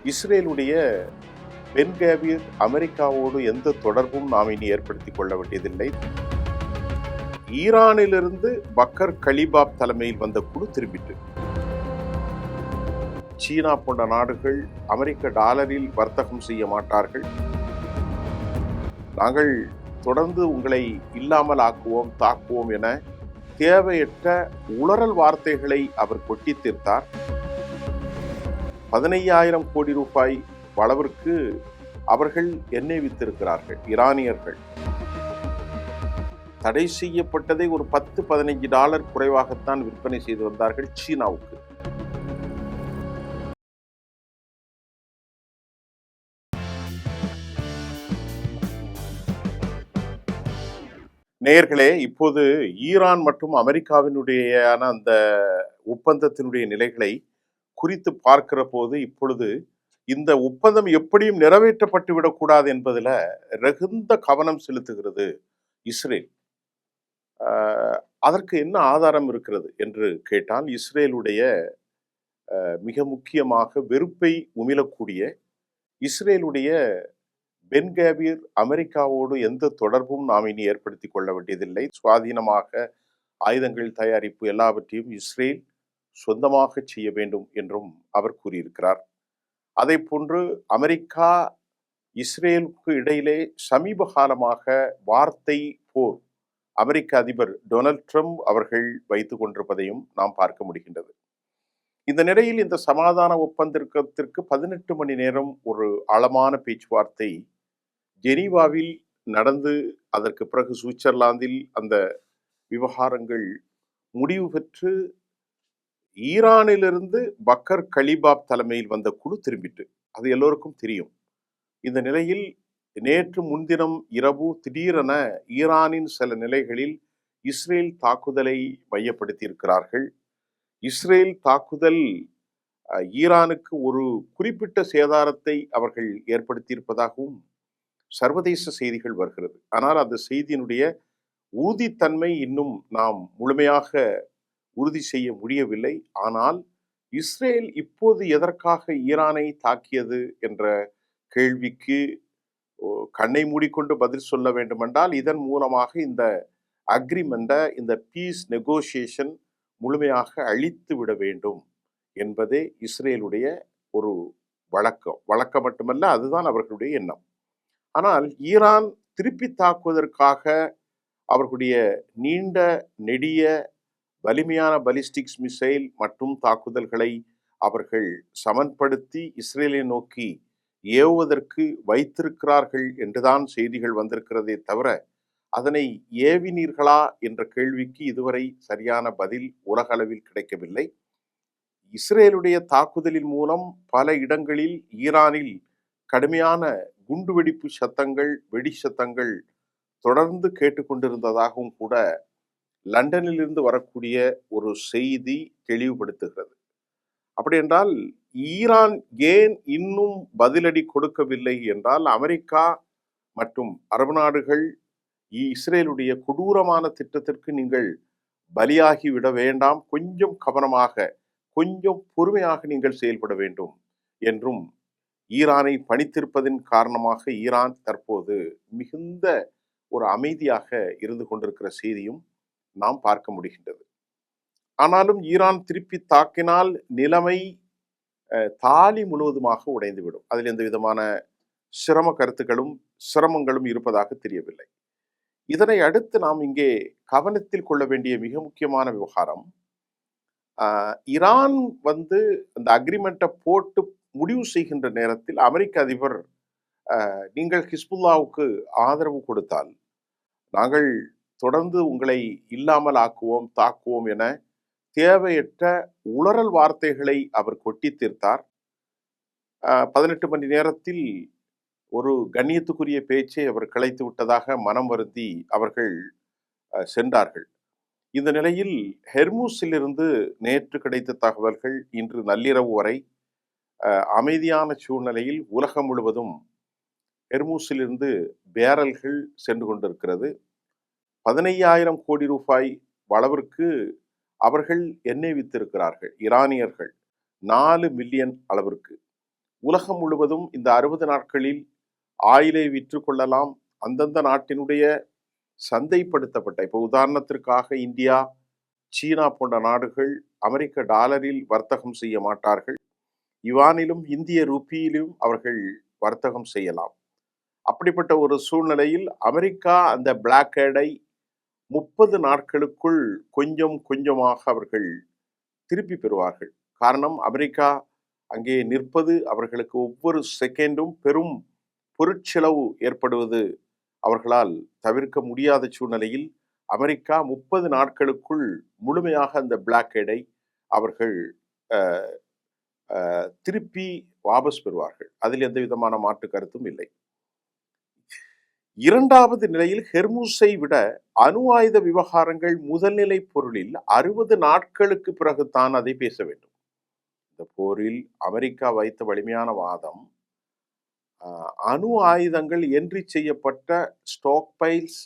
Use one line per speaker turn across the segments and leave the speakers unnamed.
இஸ்ரேலுடைய பென் கேவிர் அமெரிக்காவோடு எந்த தொடர்பும் நாம் இனி ஏற்படுத்திக் கொள்ள வேண்டியதில்லை. ஈரானிலிருந்து பக்கர் கலிபாப் தலைமையில் வந்த குழு திரும்பிட்டு, சீனா போன்ற நாடுகள் அமெரிக்க டாலரில் வர்த்தகம் செய்ய மாட்டார்கள், நாங்கள் தொடர்ந்து உங்களை இல்லாமல் ஆக்குவோம், தாக்குவோம் என தேவையற்ற உளறல் வார்த்தைகளை அவர் கொட்டி தீர்த்தார். 15,000 கோடி ரூபாய் அளவிற்கு அவர்கள் எண்ணெய் வித்திருக்கிறார்கள். ஈரானியர்கள் தடை செய்யப்பட்டதை ஒரு $10-15 குறைவாகத்தான் விற்பனை செய்து வந்தார்கள் சீனாவுக்கு. நேயர்களே, இப்போது ஈரான் மற்றும் அமெரிக்காவினுடைய அந்த ஒப்பந்தத்தினுடைய நிலைகளை குறித்து பார்க்கிற போது, இப்பொழுது இந்த ஒப்பந்தம் எப்படியும் நிறைவேற்றப்பட்டு விடக்கூடாது என்பதில் மிகுந்த கவனம் செலுத்துகிறது இஸ்ரேல். அதற்கு என்ன ஆதாரம் இருக்கிறது என்று கேட்டால், இஸ்ரேலுடைய மிக முக்கியமாக வெறுப்பை உமிழக்கூடிய இஸ்ரேலுடைய பென் கேவிர் அமெரிக்காவோடு எந்த தொடர்பும் நாம் இனி ஏற்படுத்திக் கொள்ள வேண்டியதில்லை, சுவாதீனமாக ஆயுதங்கள் தயாரிப்பு எல்லாவற்றையும் இஸ்ரேல் சொந்தமாக செய்ய வேண்டும் என்றும் அவர் கூறியிருக்கிறார். அதை போன்று அமெரிக்கா இஸ்ரேலுக்கு இடையிலே சமீப காலமாக வார்த்தை போர் அமெரிக்க அதிபர் டொனால்ட் ட்ரம்ப் அவர்கள் வைத்துக் கொண்டிருப்பதையும் நாம் பார்க்க முடிகின்றது. இந்த நிலையில் இந்த சமாதான ஒப்பந்தத்திற்கு 18 மணி நேரம் ஒரு ஆழமான பேச்சுவார்த்தை ஜெனீவாவில் நடந்து, அதற்கு பிறகு சுவிட்சர்லாந்தில் அந்த விவகாரங்கள் முடிவு பெற்று ஈரானிலிருந்து பக்கர் கலிபாப் தலைமையில் வந்த குழு திரும்பிட்டு, அது எல்லோருக்கும் தெரியும். இந்த நிலையில் நேற்று முன்தினம் இரவு திடீரென ஈரானின் சில நிலைகளில் இஸ்ரேல் தாக்குதலை மையப்படுத்தி இருக்கிறார்கள். இஸ்ரேல் தாக்குதல் ஈரானுக்கு ஒரு குறிப்பிட்ட சேதாரத்தை அவர்கள் ஏற்படுத்தியிருப்பதாகவும் சர்வதேச செய்திகள் வருகிறது. ஆனால் அந்த செய்தியினுடைய உறுதித்தன்மை இன்னும் நாம் முழுமையாக உறுதி செய்ய முடியவில்லை. ஆனால் இஸ்ரேல் இப்போது எதற்காக ஈரானை தாக்கியது என்ற கேள்விக்கு கண்ணை மூடிக்கொண்டு பதில் சொல்ல வேண்டுமென்றால், இதன் மூலமாக இந்த அக்ரிமெண்ட, இந்த பீஸ் நெகோசியேஷன் முழுமையாக அழித்து விட வேண்டும் என்பதே இஸ்ரேலுடைய ஒரு வழக்கம் மட்டுமல்ல, அதுதான் அவர்களுடைய எண்ணம். ஆனால் ஈரான் திருப்பி தாக்குவதற்காக அவர்களுடைய நீண்ட நெடிய வலிமையான பலிஸ்டிக்ஸ் மிசைல் மற்றும் தாக்குதல்களை அவர்கள் சமன்படுத்தி இஸ்ரேலை நோக்கி ஏவுவதற்கு வைத்திருக்கிறார்கள் என்றுதான் செய்திகள் வந்திருக்கிறதே தவிர, அதனை ஏவினீர்களா என்ற கேள்விக்கு இதுவரை சரியான பதில் உலக அளவில் கிடைக்கவில்லை. இஸ்ரேலுடைய தாக்குதலின் மூலம் பல இடங்களில் ஈரானில் கடுமையான குண்டுவெடிப்பு சத்தங்கள், வெடி சத்தங்கள் தொடர்ந்து கேட்டுக்கொண்டிருந்ததாகவும் கூட லண்டனிலிருந்து வரக்கூடிய ஒரு செய்தி தெளிவுபடுத்துகிறது. அப்படி என்றால் ஈரான் ஏன் இன்னும் பதிலடி கொடுக்கவில்லை என்றால், அமெரிக்கா மற்றும் அரபு நாடுகள் இஸ்ரேலுடைய கொடூரமான திட்டத்திற்கு நீங்கள் பலியாகி விட வேண்டாம், கொஞ்சம் கவனமாக, கொஞ்சம் பொறுமையாக நீங்கள் செயல்பட வேண்டும் என்றும் ஈரானை பணித்திருப்பதன் காரணமாக ஈரான் தற்போது மிகுந்த ஒரு அமைதியாக இருந்து கொண்டிருக்கிற செய்தியும் நாம் பார்க்க முடிகின்றது. ஆனாலும் ஈரான் திருப்பி தாக்கினால் நிலைமை தாலி முழுவதுமாக உடைந்துவிடும். அதில் எந்த விதமான சிரமங்களும் இருப்பதாக தெரியவில்லை. இதனை அடுத்து நாம் இங்கே கவனத்தில் கொள்ள வேண்டிய மிக முக்கியமான விவகாரம், ஈரான் அந்த அக்ரிமெண்ட்டை போட்டு முடிவு செய்கின்ற நேரத்தில் அமெரிக்க அதிபர், நீங்கள் ஹிஸ்புல்லாவுக்கு ஆதரவு கொடுத்தால் நாங்கள் தொடர்ந்து உங்களை இல்லாமல் ஆக்குவோம், தாக்குவோம் என தேவையற்ற உளறல் வார்த்தைகளை அவர் கொட்டி தீர்த்தார். 18 மணி நேரத்தில் ஒரு கண்ணியத்துக்குரிய பேச்சை அவர் கிளைத்து விட்டதாக மனம் வருந்தி அவர்கள் சென்றார்கள். இந்த நிலையில் ஹெர்மூஸிலிருந்து நேற்று கிடைத்த தகவல்கள் இன்று நள்ளிரவு வரை அமைதியான சூழ்நிலையில் உலகம் முழுவதும் ஹெர்மூஸிலிருந்து பேரல்கள் சென்று கொண்டிருக்கிறது. 15,000 கோடி ரூபாய் அளவிற்கு அவர்கள் எண்ணெய் வித்திருக்கிறார்கள் ஈரானியர்கள், 4 மில்லியன் அளவிற்கு. உலகம் முழுவதும் இந்த 60 நாட்களில் ஆயிலை விற்று கொள்ளலாம். அந்தந்த நாட்டினுடைய சந்தைப்படுத்தப்பட்ட, இப்போ உதாரணத்திற்காக இந்தியா, சீனா போன்ற நாடுகள் அமெரிக்க டாலரில் வர்த்தகம் செய்ய மாட்டார்கள். யுவானிலும் இந்திய ரூபியிலும் அவர்கள் வர்த்தகம் செய்யலாம். அப்படிப்பட்ட ஒரு சூழ்நிலையில் அமெரிக்கா அந்த பிளாக்கேடை 30 நாட்களுக்குள் கொஞ்சம் கொஞ்சமாக அவர்கள் திருப்பி பெறுவார்கள். காரணம், அமெரிக்கா அங்கே நிற்பது அவர்களுக்கு ஒவ்வொரு செகண்டும் பெரும் பொருட்செலவு ஏற்படுவது அவர்களால் தவிர்க்க முடியாத சூழ்நிலையில் அமெரிக்கா 30 நாட்களுக்குள் முழுமையாக அந்த பிளாக்கேடை அவர்கள் திருப்பி வாபஸ் பெறுவார்கள். அதில் எந்த விதமான மாற்று கருத்தும் இல்லை. இரண்டாவது நிலையில் ஹெர்முஸை விட அணு ஆயுத விவகாரங்கள் முதல்நிலை பொருளில் 60 நாட்களுக்கு பிறகுதான் அதை பேச வேண்டும். இந்த போரில் அமெரிக்கா வைத்த வலிமையான வாதம், அணு ஆயுதங்கள் என்ட்ரி செய்யப்பட்ட ஸ்டாக் பைல்ஸ்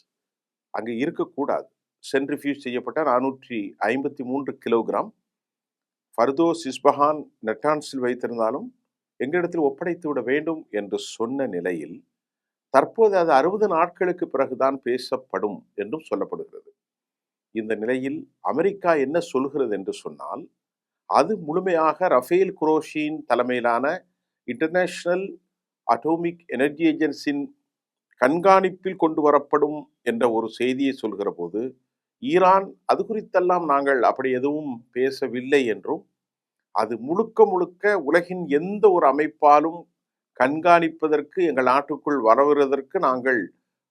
அங்கே இருக்கக்கூடாது. சென்ட்ரிஃபியூஜ் செய்யப்பட்ட 453 கிலோகிராம் ஃபர்தோஸ், இஸ்பஹான், நெட்டான்ஸில் வைத்திருந்தாலும் எங்களிடத்தில் ஒப்படைத்து விட வேண்டும் என்று சொன்ன நிலையில் தற்போது அது 60 நாட்களுக்கு பிறகுதான் பேசப்படும் என்றும் சொல்லப்படுகிறது. இந்த நிலையில் அமெரிக்கா என்ன சொல்கிறது என்று சொன்னால், அது முழுமையாக ரஃபேல் குரோஷின் தலைமையிலான இன்டர்நேஷனல் அட்டோமிக் எனர்ஜி ஏஜென்சியின் கண்காணிப்பில் கொண்டு வரப்படும் என்ற ஒரு செய்தியை சொல்கிற போது, ஈரான் அது குறித்தெல்லாம் நாங்கள் அப்படி எதுவும் பேசவில்லை என்றும், அது முழுக்க முழுக்க உலகின் எந்த ஒரு அமைப்பாலும் கண்காணிப்பதற்கு எங்கள் நாட்டுக்குள் வரவுவதற்கு நாங்கள்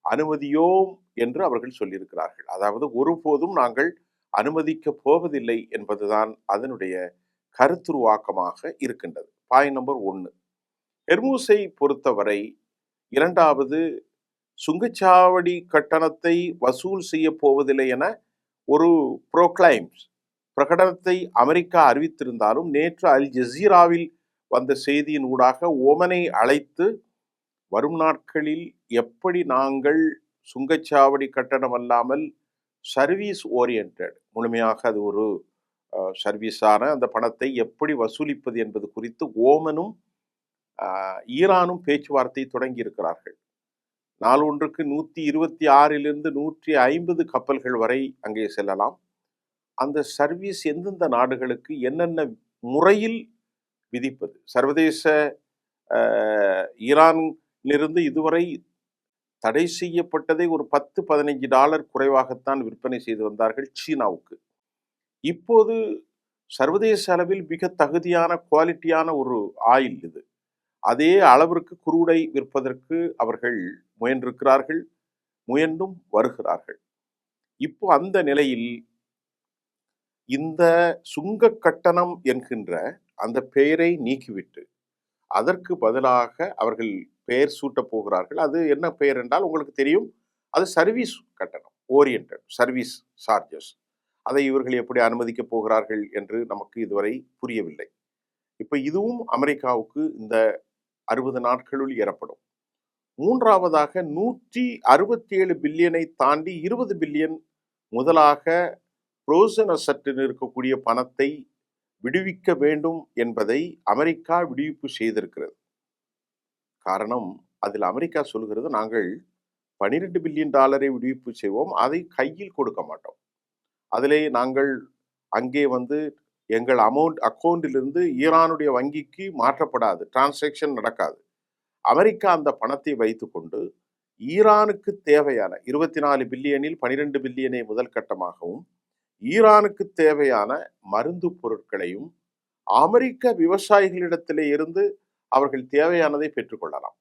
அனுமதியோம் என்று அவர்கள் சொல்லியிருக்கிறார்கள். அதாவது ஒருபோதும் நாங்கள் அனுமதிக்க போவதில்லை என்பதுதான் அதனுடைய கருத்துருவாக்கமாக இருக்கின்றது. Point number 1. ஹெர்முஸை பொறுத்தவரை இரண்டாவது, சுங்கச்சாவடி கட்டணத்தை வசூல் செய்ய போவதில்லை என ஒரு பிரகடனத்தை அமெரிக்கா அறிவித்திருந்தாலும், நேற்று அல் ஜசீராவில் வந்த செய்தியின் ஊடாக ஓமனை அழைத்து வரும் நாட்களில் எப்படி நாங்கள் சுங்கச்சாவடி கட்டணம் அல்லாமல் சர்வீஸ் ஓரியன்ட், முழுமையாக அது ஒரு சர்வீஸான அந்த பணத்தை எப்படி வசூலிப்பது என்பது குறித்து ஓமனும் ஈரானும் பேச்சுவார்த்தை தொடங்கி இருக்கிறார்கள். நாள் ஒன்றுக்கு 126 150 கப்பல்கள் வரை அங்கே செல்லலாம். அந்த சர்வீஸ் எந்தெந்த நாடுகளுக்கு என்னென்ன முறையில் விதிப்பது, சர்வதேச ஈரானிலிருந்து இதுவரை தடை செய்யப்பட்டதை ஒரு $10-15 குறைவாகத்தான் விற்பனை செய்து வந்தார்கள் சீனாவுக்கு. இப்போது சர்வதேச அளவில் மிக தகுதியான குவாலிட்டியான ஒரு ஆயில் இது. அதே அளவிற்கு குரூடை விற்பதற்கு அவர்கள் முயன்றிருக்கிறார்கள், முயன்றும் வருகிறார்கள். இப்போ அந்த நிலையில் இந்த சுங்க கட்டணம் என்கின்ற அந்த பெயரை நீக்கிவிட்டு அதற்கு பதிலாக அவர்கள் பெயர் சூட்டப் போகிறார்கள். அது என்ன பெயர் என்றால் உங்களுக்கு தெரியும், அது சர்வீஸ் கட்டணம், ஓரியன்ட் சர்வீஸ் சார்ஜஸ். அதை இவர்கள் எப்படி அனுமதிக்கப் போகிறார்கள் என்று நமக்கு இதுவரை புரியவில்லை. இப்போ இதுவும் அமெரிக்காவுக்கு இந்த 60 நாட்களுள் ஏறப்படும். மூன்றாவதாக 167 பில்லியனை தாண்டி 20 பில்லியன் முதலாக ஃப்ரோசன் அசட்டில் இருக்கக்கூடிய பணத்தை விடுவிக்க வேண்டும் என்பதை அமெரிக்கா விடுவிப்பு செய்திருக்கிறது. காரணம், அதில் அமெரிக்கா சொல்கிறது, நாங்கள் $12 பில்லியன் விடுவிப்பு செய்வோம், அதை கையில் கொடுக்க மாட்டோம். அதிலே நாங்கள் அங்கே எங்கள் அக்கௌண்டிலிருந்து ஈரானுடைய வங்கிக்கு மாற்றப்படாது, டிரான்சாக்ஷன் நடக்காது. அமெரிக்கா அந்த பணத்தை வைத்துக்கொண்டு ஈரானுக்கு தேவையான 24 பில்லியனில் 12 பில்லியனை முதல் கட்டமாகவும், ஈரானுக்கு தேவையான மருந்து பொருட்களையும் அமெரிக்க விவசாயிகளிடத்திலே இருந்து அவர்கள் தேவையானதை பெற்றுக்கொள்ளலாம்.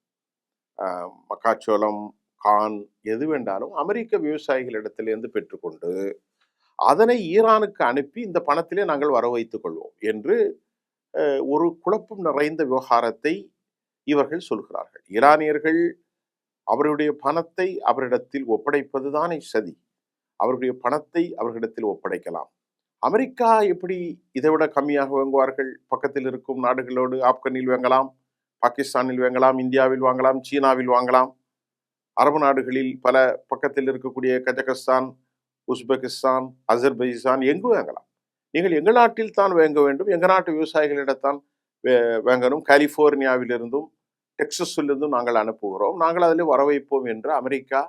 மக்காச்சோளம், கான், எது வேண்டாலும் அமெரிக்க விவசாயிகளிடத்திலிருந்து பெற்றுக்கொண்டு அதனை ஈரானுக்கு அனுப்பி இந்த பணத்திலே நாங்கள் வர வைத்துக் கொள்வோம் என்று ஒரு குழப்பம் நிறைந்த விவகாரத்தை இவர்கள் சொல்கிறார்கள். ஈரானியர்கள் அவருடைய பணத்தை அவரிடத்தில் ஒப்படைப்பதுதானே சதி. அவருடைய பணத்தை அவர்களிடத்தில் ஒப்படைக்கலாம். அமெரிக்கா எப்படி இதைவிட கம்மியாக வாங்குவார்கள்? பக்கத்தில் இருக்கும் நாடுகளோடு ஆப்கனில் வாங்கலாம், பாகிஸ்தானில் வாங்கலாம், இந்தியாவில் வாங்கலாம், சீனாவில் வாங்கலாம். அரபு நாடுகளில் பல பக்கத்தில் இருக்கக்கூடிய கஜகஸ்தான், உஸ்பெகிஸ்தான், அசர்பைஜான் எங்கு வாங்கலாம். நீங்கள் எங்கள் நாட்டில் தான் வாங்க வேண்டும், எங்கள் நாட்டு விவசாயிகளிடத்தான் வாங்கணும், கலிபோர்னியாவிலிருந்தும் டெக்சஸிலிருந்தும் நாங்கள் அனுப்புகிறோம், நாங்கள் அதில் வர வைப்போம் என்று அமெரிக்கா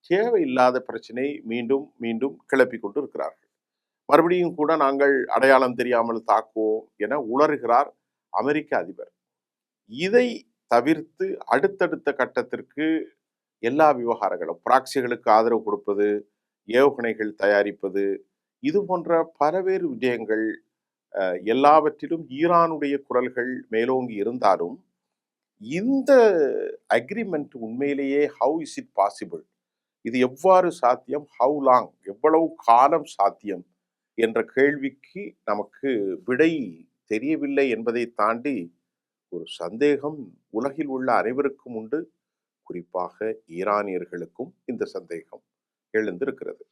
தேவையில்லாத பிரச்சனை மீண்டும் மீண்டும் கிளப்பி கொண்டு இருக்கிறார்கள். மறுபடியும் கூட நாங்கள் அடையாளம் தெரியாமல் தாக்குவோம் என உளறுகிறார் அமெரிக்க அதிபர். இதை தவிர்த்து அடுத்தடுத்த கட்டத்திற்கு எல்லா விவகாரங்களும், பிராக்சிகளுக்கு ஆதரவு கொடுப்பது, ஏவுகணைகள் தயாரிப்பது, இது போன்ற பல்வேறு விடயங்கள் எல்லாவற்றிலும் ஈரானுடைய குரல்கள் மேலோங்கி இருந்தாலும் இந்த அக்ரிமெண்ட் உண்மையிலேயே ஹவு இஸ் இட் பாசிபிள், இது எவ்வாறு சாத்தியம், ஹவு லாங், எவ்வளவு காலம் சாத்தியம் என்ற கேள்விக்கு நமக்கு விடை தெரியவில்லை என்பதை தாண்டி ஒரு சந்தேகம் உலகில் உள்ள அனைவருக்கும் உண்டு. குறிப்பாக ஈரானியர்களுக்கும் இந்த சந்தேகம் எழுந்திருக்கிறது.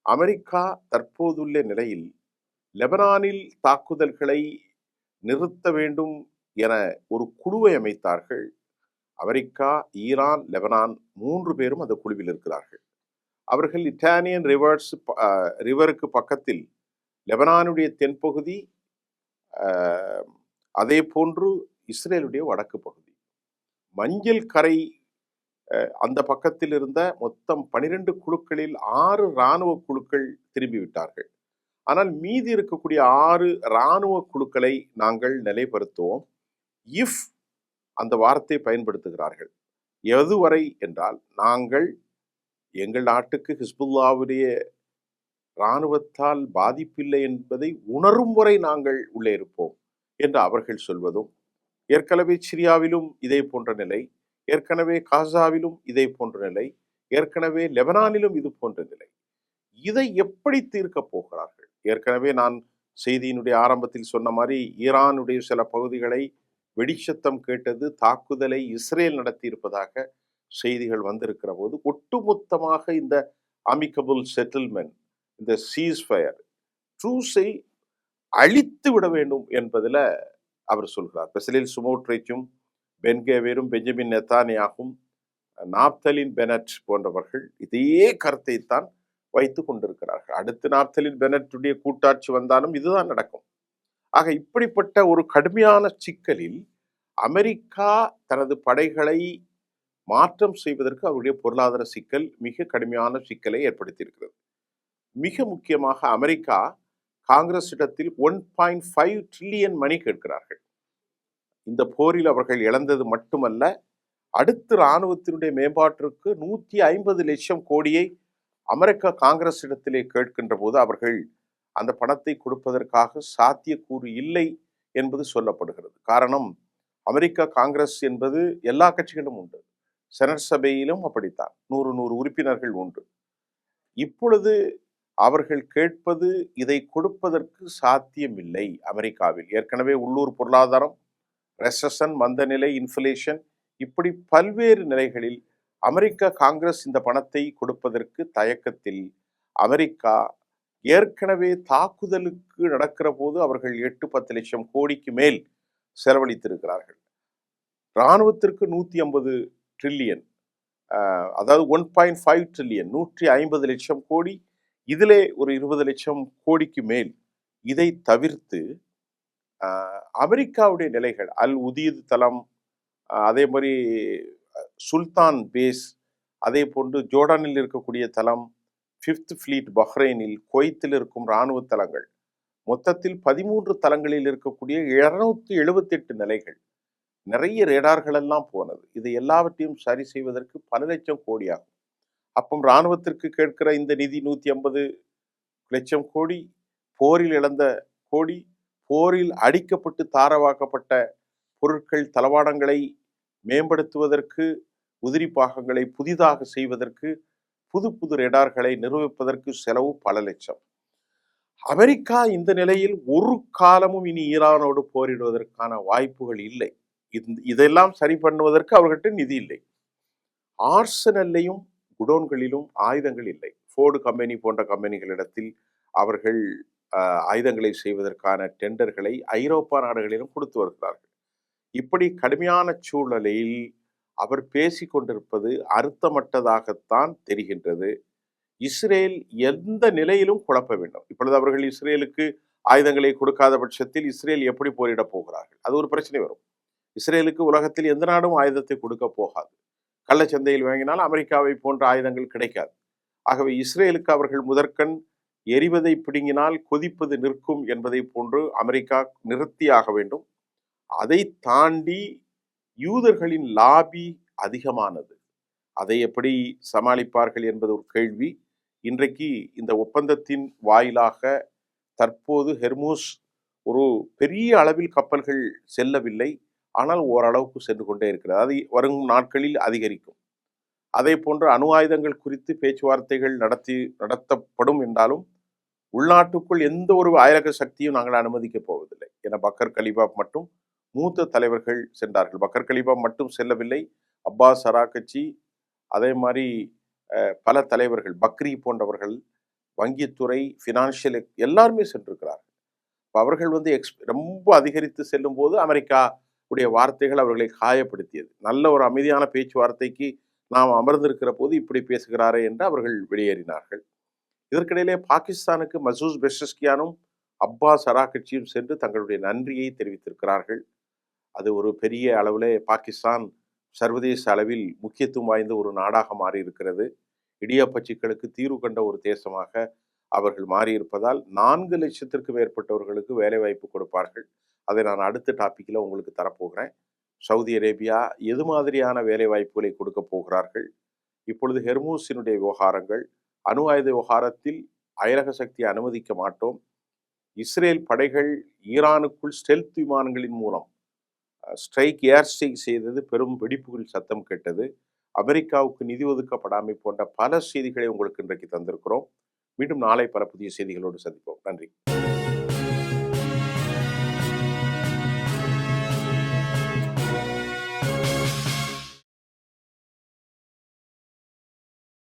அமெரிக்கா தற்போதுள்ள நிலையில் லெபனானில் தாக்குதல்களை நிறுத்த வேண்டும் என ஒரு குழுவை அமைத்தார்கள். அமெரிக்கா, ஈரான், லெபனான் 3 பேரும் அந்த குழுவில் இருக்கிறார்கள். அவர்கள் இட்டாலியன் ரிவருக்கு பக்கத்தில் லெபனானுடைய தென்பகுதி, அதே போன்று இஸ்ரேலுடைய வடக்கு பகுதி, மஞ்சள் கரை அந்த பக்கத்தில் இருந்த மொத்தம் 12 குழுக்களில் 6 இராணுவ குழுக்கள் திரும்பிவிட்டார்கள். ஆனால் மீதி இருக்கக்கூடிய 6 இராணுவ குழுக்களை நாங்கள் நிலைப்படுத்துவோம். இஃப் அந்த வார்த்தை பயன்படுத்துகிறார்கள். எதுவரை என்றால், நாங்கள் எங்கள் நாட்டுக்கு ஹிஸ்புல்லாவுடைய இராணுவத்தால் பாதிப்பில்லை என்பதை உணரும் வரை நாங்கள் உள்ளே இருப்போம் என்று அவர்கள் சொல்வதும், ஏற்கனவே சிரியாவிலும் இதே போன்ற நிலை, ஏற்கனவே காசாவிலும் இதே போன்ற நிலை, ஏற்கனவே லெபனானிலும் இது போன்ற நிலை. இதை எப்படி தீர்க்கப் போகிறார்கள்? ஏற்கனவே நான் செய்தியினுடைய ஆரம்பத்தில் சொன்ன மாதிரி ஈரானுடைய சில பகுதிகளை வெடிச்சத்தம் கேட்டது தாக்குதலை இஸ்ரேல் நடத்தியிருப்பதாக செய்திகள் வந்திருக்கிற போது, ஒட்டுமொத்தமாக இந்த அமிகபிள் செட்டில்மெண்ட், இந்த சீஸ்ஃபயர், ட்ரூஸை அழித்து விட வேண்டும் என்பதில் அவர் சொல்கிறார். பெசலில் சுமோட்ரிச்சும் பென்கேவேரும் பெஞ்சமின் நெத்தானியாகும் நாப்தலின் பெனட் போன்றவர்கள் இதே கருத்தை தான் வைத்து கொண்டிருக்கிறார்கள். அடுத்து நாப்தலின் பெனட்டுடைய கூட்டாட்சி வந்தாலும் இதுதான் நடக்கும். ஆக இப்படிப்பட்ட ஒரு கடுமையான சிக்கலில் அமெரிக்கா தனது படைகளை மாற்றம் செய்வதற்கு அவருடைய பொருளாதார சிக்கல் மிக கடுமையான சிக்கலை ஏற்படுத்தியிருக்கிறது. மிக முக்கியமாக அமெரிக்கா காங்கிரஸ் இடத்தில் 1.5 ட்ரில்லியன் மணி கேட்கிறார்கள். இந்த போரில் அவர்கள் இழந்தது மட்டுமல்ல, அடுத்து இராணுவத்தினுடைய மேம்பாட்டிற்கு 150 லட்சம் கோடியை அமெரிக்கா காங்கிரஸ் இடத்திலே கேட்கின்ற போது அவர்கள் அந்த பணத்தை கொடுப்பதற்காக சாத்தியக்கூறு இல்லை என்பது சொல்லப்படுகிறது. காரணம், அமெரிக்கா காங்கிரஸ் என்பது எல்லா கட்சிகளும் உண்டு, செனட் சபையிலும் அப்படித்தான் 100 உறுப்பினர்கள் உண்டு. இப்பொழுது அவர்கள் கேட்பது இதை கொடுப்பதற்கு சாத்தியமில்லை. அமெரிக்காவில் ஏற்கனவே உள்ளூர் பொருளாதாரம், ரெசஷன், மந்தநிலை, இன்ஃப்ளேஷன், இப்படி பல்வேறு நிலைகளில் அமெரிக்கா காங்கிரஸ் இந்த பணத்தை கொடுப்பதற்கு தயக்கத்தில் அமெரிக்கா ஏற்கனவே தாக்குதலுக்கு நடக்கிற போது அவர்கள் 8-10 லட்சம் கோடிக்கு மேல் செலவழித்திருக்கிறார்கள். இராணுவத்திற்கு 150 ட்ரில்லியன், அதாவது 1.5 ட்ரில்லியன், 150 லட்சம் கோடி, இதிலே ஒரு 20 லட்சம் கோடிக்கு மேல். இதை தவிர்த்து அமெரிக்காவுடைய நிலைகள், அல் உதீத் தளம், அதே மாதிரி சுல்தான் பேஸ், அதே போன்று ஜோர்டானில் இருக்கக்கூடிய தளம், 5th ஃப்ளீட் பஹ்ரைனில், குவைத்தில் இருக்கும் இராணுவ தளங்கள், மொத்தத்தில் 13 தளங்களில் இருக்கக்கூடிய 278 நிலைகள், நிறைய ரேடார்கள் எல்லாம் போனது. இதை எல்லாவற்றையும் சரி செய்வதற்கு பல லட்சம் கோடி ஆகும். அப்போ இராணுவத்திற்கு கேட்கிற இந்த நிதி 150 லட்சம் கோடி, போரில் இழந்த கோடி, போரில் அடிக்கப்பட்டு தாரவாக்கப்பட்ட பொருட்கள், தளவாடங்களை மேம்படுத்துவதற்கு, உதிரி பாகங்களை புதிதாக செய்வதற்கு, புது புது ரேடார்களை நிறுவிப்பதற்கு செலவு பல லட்சம். அமெரிக்கா இந்த நிலையில் ஒரு காலமும் இனி ஈரானோடு போரிடுவதற்கான வாய்ப்புகள் இல்லை. இதெல்லாம் சரி பண்ணுவதற்கு அவர்கிட்ட நிதி இல்லை. ஆர்சனல்லையும் குடோன்களிலும் ஆயுதங்கள் இல்லை. ஃபோர்டு கம்பெனி போன்ற கம்பெனிகளிடத்தில் அவர்கள் ஆயுதங்களை செய்வதற்கான டெண்டர்களை ஐரோப்பா நாடுகளிலும் கொடுத்து வருகிறார்கள். இப்படி கடுமையான சூழலில் அவர் பேசி கொண்டிருப்பது அர்த்தமற்றதாகத்தான் தெரிகின்றது. இஸ்ரேல் எந்த நிலையிலும் குழப்ப வேண்டும். இப்பொழுது அவர்கள் இஸ்ரேலுக்கு ஆயுதங்களை கொடுக்காத பட்சத்தில் இஸ்ரேல் எப்படி போரிடப் போகிறார்கள்? அது ஒரு பிரச்சனை வரும். இஸ்ரேலுக்கு உலகத்தில் எந்த நாடும் ஆயுதத்தை கொடுக்க போகாது. கள்ளச்சந்தையில் வாங்கினால் அமெரிக்காவை போன்ற ஆயுதங்கள் கிடைக்காது. ஆகவே இஸ்ரேலுக்கு அவர்கள் முதற்கண் எரிவதை பிடுங்கினால் கொதிப்பது நிற்கும் என்பதை போன்று அமெரிக்கா நிறுத்தியாக வேண்டும். அதை தாண்டி யூதர்களின் லாபி அதிகமானது. அதை எப்படி சமாளிப்பார்கள் என்பது ஒரு கேள்வி. இன்றைக்கு இந்த ஒப்பந்தத்தின் வாயிலாக தற்போது ஹெர்மூஸ் ஒரு பெரிய அளவில் கப்பல்கள் செல்லவில்லை. ஆனால் ஓரளவுக்கு சென்று கொண்டே இருக்கிறது. அது வரும் நாட்களில் அதிகரிக்கும். அதே போன்று அணு ஆயுதங்கள் குறித்து பேச்சுவார்த்தைகள் நடத்தப்படும் என்றாலும் உள்நாட்டுக்குள் எந்த ஒரு ஆயுத சக்தியும் நாங்கள் அனுமதிக்கப் போவதில்லை என பக்கர் கலிபாப் மட்டும் மூத்த தலைவர்கள் சென்றார்கள். பக்கர் கலிபாப் மட்டும் செல்லவில்லை. அப்பாஸ் அராகச்சி, அதே மாதிரி பல தலைவர்கள், பக்ரி போன்றவர்கள், வங்கித்துறை, ஃபினான்ஷியல் எல்லாருமே சென்றிருக்கிறார்கள். அவர்கள் ரொம்ப அதிகரித்து செல்லும் போது அமெரிக்கா உடைய வார்த்தைகள் அவர்களை காயப்படுத்தியது. நல்ல ஒரு அமைதியான பேச்சுவார்த்தைக்கு நாம் அமர்ந்திருக்கிற போது இப்படி பேசுகிறாரே என்று அவர்கள் வெளியேறினார்கள். இதற்கிடையிலே பாகிஸ்தானுக்கு மசூத் பெஷஸ்கியானும் அப்பாஸ் அராகச்சியும் சென்று தங்களுடைய நன்றியை தெரிவித்திருக்கிறார்கள். அது ஒரு பெரிய அளவிலே பாகிஸ்தான் சர்வதேச அளவில் முக்கியத்துவம் வாய்ந்த ஒரு நாடாக மாறியிருக்கிறது. இடியப்ப சிக்கலுக்கு தீர்வு கண்ட ஒரு தேசமாக அவர்கள் மாறியிருப்பதால் 4 லட்சத்திற்கு மேற்பட்டவர்களுக்கு வேலைவாய்ப்பு கொடுப்பார்கள். அதை நான் அடுத்த டாப்பிக்கில் உங்களுக்கு தரப்போகிறேன். சவுதி அரேபியா எது மாதிரியான வேலைவாய்ப்புகளை கொடுக்க போகிறார்கள்? இப்பொழுது ஹெர்மூஸினுடைய விவகாரங்கள், அணு ஆயுத விவகாரத்தில் அயலக சக்தியை அனுமதிக்க மாட்டோம். இஸ்ரேல் படைகள் ஈரானுக்குள் ஸ்டெல்த் விமானங்களின் மூலம் ஏர் ஸ்ட்ரைக் செய்தது, பெரும் வெடிப்புகள் சத்தம் கேட்டது. அமெரிக்காவுக்கு நிதி ஒதுக்கப்படாமை போன்ற பல செய்திகளை உங்களுக்கு இன்றைக்கு தந்திருக்கிறோம். மீண்டும் நாளை பல புதிய செய்திகளோடு சந்திப்போம். நன்றி.